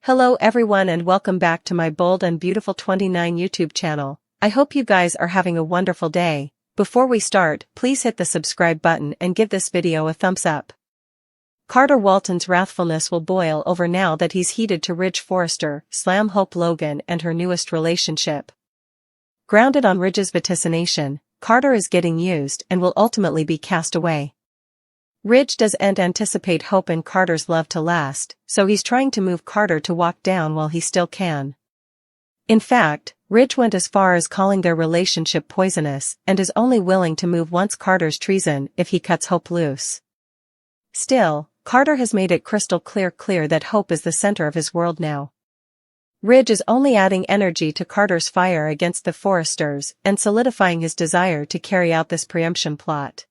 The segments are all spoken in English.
Hello everyone and welcome back to my Bold and Beautiful 29 YouTube channel. I hope you guys are having a wonderful day. Before we start, please hit the subscribe button and give this video a thumbs up. Carter Walton's wrathfulness will boil over now that he's heeded to Ridge Forrester, slam Hope Logan and her newest relationship. Grounded on Ridge's vaticination, Carter is getting used and will ultimately be cast away. Ridge doesn't anticipate Hope and Carter's love to last, so he's trying to move Carter to walk down while he still can. In fact, Ridge went as far as calling their relationship poisonous and is only willing to move once Carter's treason if he cuts Hope loose. Still, Carter has made it crystal clear that Hope is the center of his world now. Ridge is only adding energy to Carter's fire against the Forresters and solidifying his desire to carry out this preemption plot.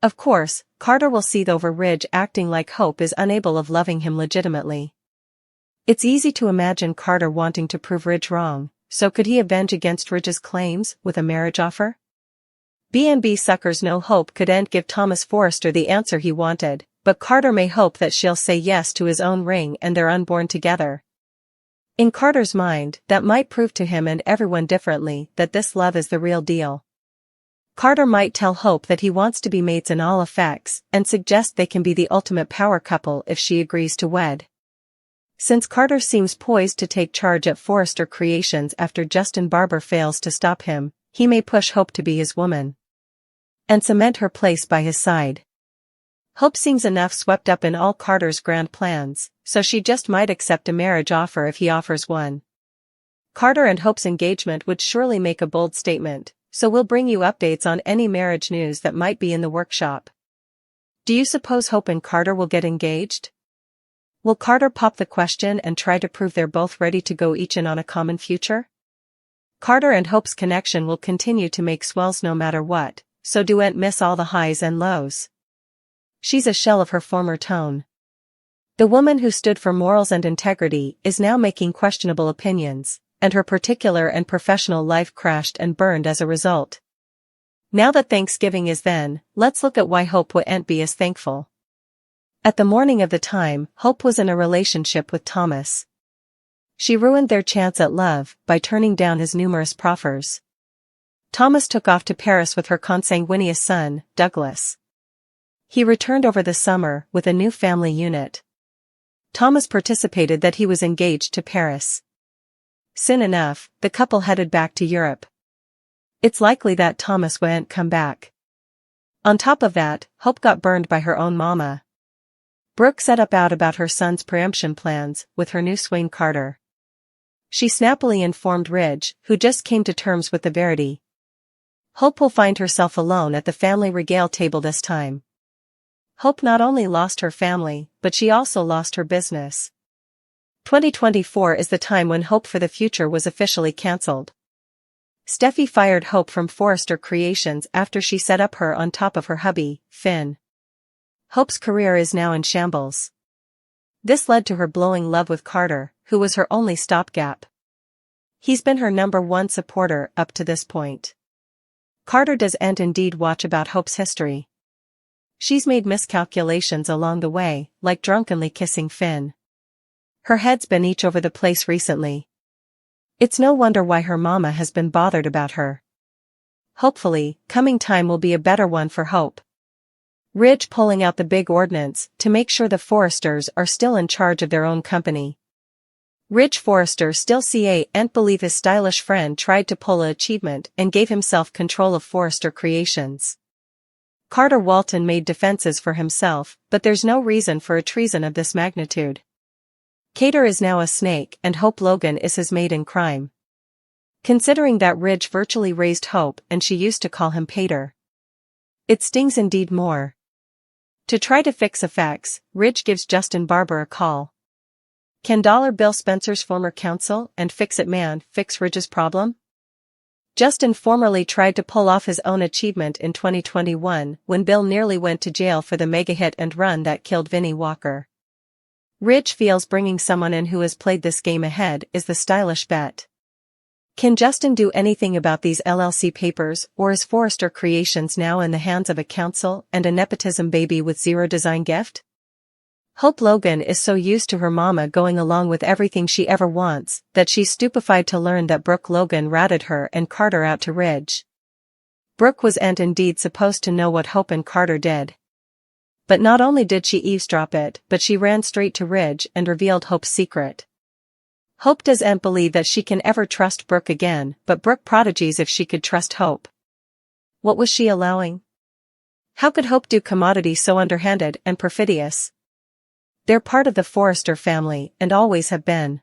Of course, Carter will seethe over Ridge acting like Hope is unable of loving him legitimately. It's easy to imagine Carter wanting to prove Ridge wrong, so could he avenge against Ridge's claims with a marriage offer? B&B suckers know Hope couldn't give Thomas Forrester the answer he wanted, but Carter may hope that she'll say yes to his own ring and they're unborn together. In Carter's mind, that might prove to him and everyone differently that this love is the real deal. Carter might tell Hope that he wants to be mates in all effects and suggest they can be the ultimate power couple if she agrees to wed. Since Carter seems poised to take charge at Forrester Creations after Justin Barber fails to stop him, he may push Hope to be his woman and cement her place by his side. Hope seems enough swept up in all Carter's grand plans, so she just might accept a marriage offer if he offers one. Carter and Hope's engagement would surely make a bold statement, so we'll bring you updates on any marriage news that might be in the workshop. Do you suppose Hope and Carter will get engaged? Will Carter pop the question and try to prove they're both ready to go each in on a common future? Carter and Hope's connection will continue to make swells no matter what, so don't miss all the highs and lows. She's a shell of her former tone. The woman who stood for morals and integrity is now making questionable opinions, and her particular and professional life crashed and burned as a result. Now that Thanksgiving is then, let's look at why Hope wouldn't be as thankful. At the morning of the time, Hope was in a relationship with Thomas. She ruined their chance at love by turning down his numerous proffers. Thomas took off to Paris with her consanguineous son, Douglas. He returned over the summer with a new family unit. Thomas participated that he was engaged to Paris. Soon enough, the couple headed back to Europe. It's likely that Thomas won't come back. On top of that, Hope got burned by her own mama. Brooke set about her son's preemption plans with her new swing Carter. She snappily informed Ridge, who just came to terms with the verity. Hope will find herself alone at the family regale table this time. Hope not only lost her family, but she also lost her business. 2024 is the time when Hope for the Future was officially cancelled. Steffi fired Hope from Forrester Creations after she set up her on top of her hubby, Finn. Hope's career is now in shambles. This led to her blowing love with Carter, who was her only stopgap. He's been her #1 supporter up to this point. Carter doesn't indeed watch about Hope's history. She's made miscalculations along the way, like drunkenly kissing Finn. Her head's been each over the place recently. It's no wonder why her mama has been bothered about her. Hopefully, coming time will be a better one for Hope. Ridge pulling out the big ordnance to make sure the Forresters are still in charge of their own company. Ridge Forrester still can't believe his stylish friend tried to pull a achievement and gave himself control of Forrester Creations. Carter Walton made defenses for himself, but there's no reason for a treason of this magnitude. Carter is now a snake and Hope Logan is his mate in crime. Considering that Ridge virtually raised Hope and she used to call him Pater. It stings indeed more. To try to fix effects, Ridge gives Justin Barber a call. Can Bill Spencer's former counsel and fix-it man fix Ridge's problem? Justin formerly tried to pull off his own achievement in 2021 when Bill nearly went to jail for the mega hit and run that killed Vinnie Walker. Ridge feels bringing someone in who has played this game ahead is the stylish bet. Can Justin do anything about these LLC papers, or is Forrester Creations now in the hands of a counsel and a nepotism baby with zero design gift? Hope Logan is so used to her mama going along with everything she ever wants that she's stupefied to learn that Brooke Logan ratted her and Carter out to Ridge. Brooke was indeed supposed to know what Hope and Carter did. But not only did she eavesdrop it, but she ran straight to Ridge and revealed Hope's secret. Hope doesn't believe that she can ever trust Brooke again, but Brooke prodigies if she could trust Hope. What was she allowing? How could Hope do commodity so underhanded and perfidious? They're part of the Forrester family and always have been.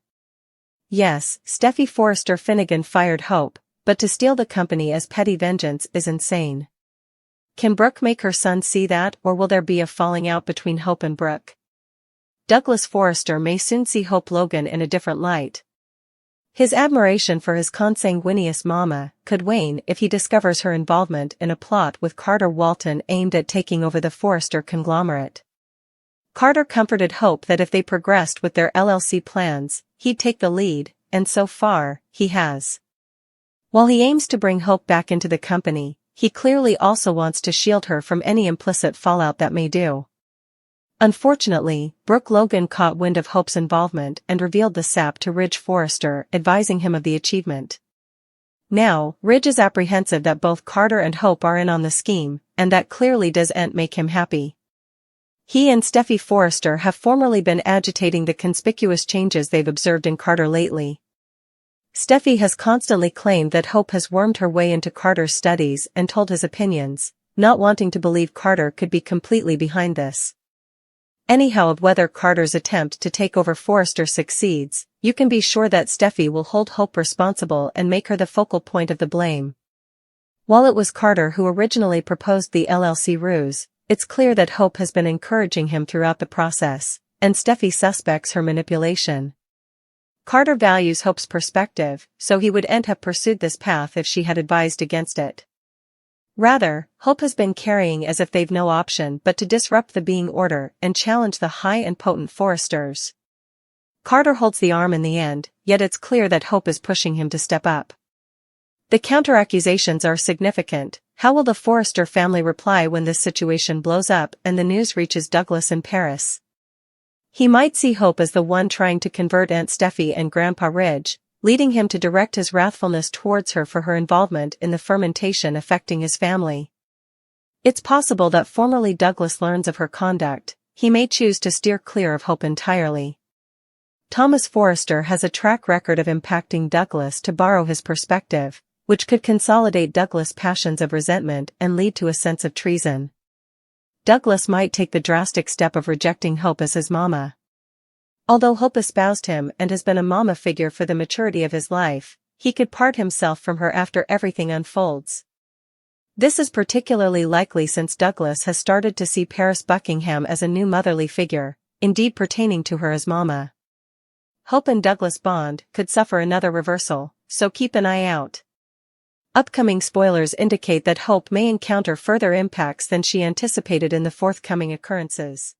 Yes, Steffi Forrester Finnegan fired Hope, but to steal the company as petty vengeance is insane. Can Brooke make her son see that, or will there be a falling out between Hope and Brooke? Douglas Forrester may soon see Hope Logan in a different light. His admiration for his consanguineous mama could wane if he discovers her involvement in a plot with Carter Walton aimed at taking over the Forrester conglomerate. Carter comforted Hope that if they progressed with their LLC plans, he'd take the lead, and so far, he has. While he aims to bring Hope back into the company, he clearly also wants to shield her from any implicit fallout that may do. Unfortunately, Brooke Logan caught wind of Hope's involvement and revealed the sap to Ridge Forrester, advising him of the achievement. Now, Ridge is apprehensive that both Carter and Hope are in on the scheme, and that clearly doesn't make him happy. He and Steffi Forrester have formerly been agitating the conspicuous changes they've observed in Carter lately. Steffi has constantly claimed that Hope has wormed her way into Carter's studies and told his opinions, not wanting to believe Carter could be completely behind this. Anyhow, of whether Carter's attempt to take over Forrester succeeds, you can be sure that Steffi will hold Hope responsible and make her the focal point of the blame. While it was Carter who originally proposed the LLC ruse, it's clear that Hope has been encouraging him throughout the process, and Steffi suspects her manipulation. Carter values Hope's perspective, so he wouldn't have pursued this path if she had advised against it. Rather, Hope has been carrying as if they've no option but to disrupt the being order and challenge the high and potent Forresters. Carter holds the arm in the end, yet it's clear that Hope is pushing him to step up. The counter-accusations are significant. How will the Forrester family reply when this situation blows up and the news reaches Douglas in Paris? He might see Hope as the one trying to convert Aunt Steffi and Grandpa Ridge, leading him to direct his wrathfulness towards her for her involvement in the fermentation affecting his family. It's possible that formerly Douglas learns of her conduct, he may choose to steer clear of Hope entirely. Thomas Forrester has a track record of impacting Douglas to borrow his perspective, which could consolidate Douglas' passions of resentment and lead to a sense of treason. Douglas might take the drastic step of rejecting Hope as his mama. Although Hope espoused him and has been a mama figure for the maturity of his life, he could part himself from her after everything unfolds. This is particularly likely since Douglas has started to see Paris Buckingham as a new motherly figure, indeed pertaining to her as mama. Hope and Douglas' bond could suffer another reversal, so keep an eye out. Upcoming spoilers indicate that Hope may encounter further impacts than she anticipated in the forthcoming occurrences.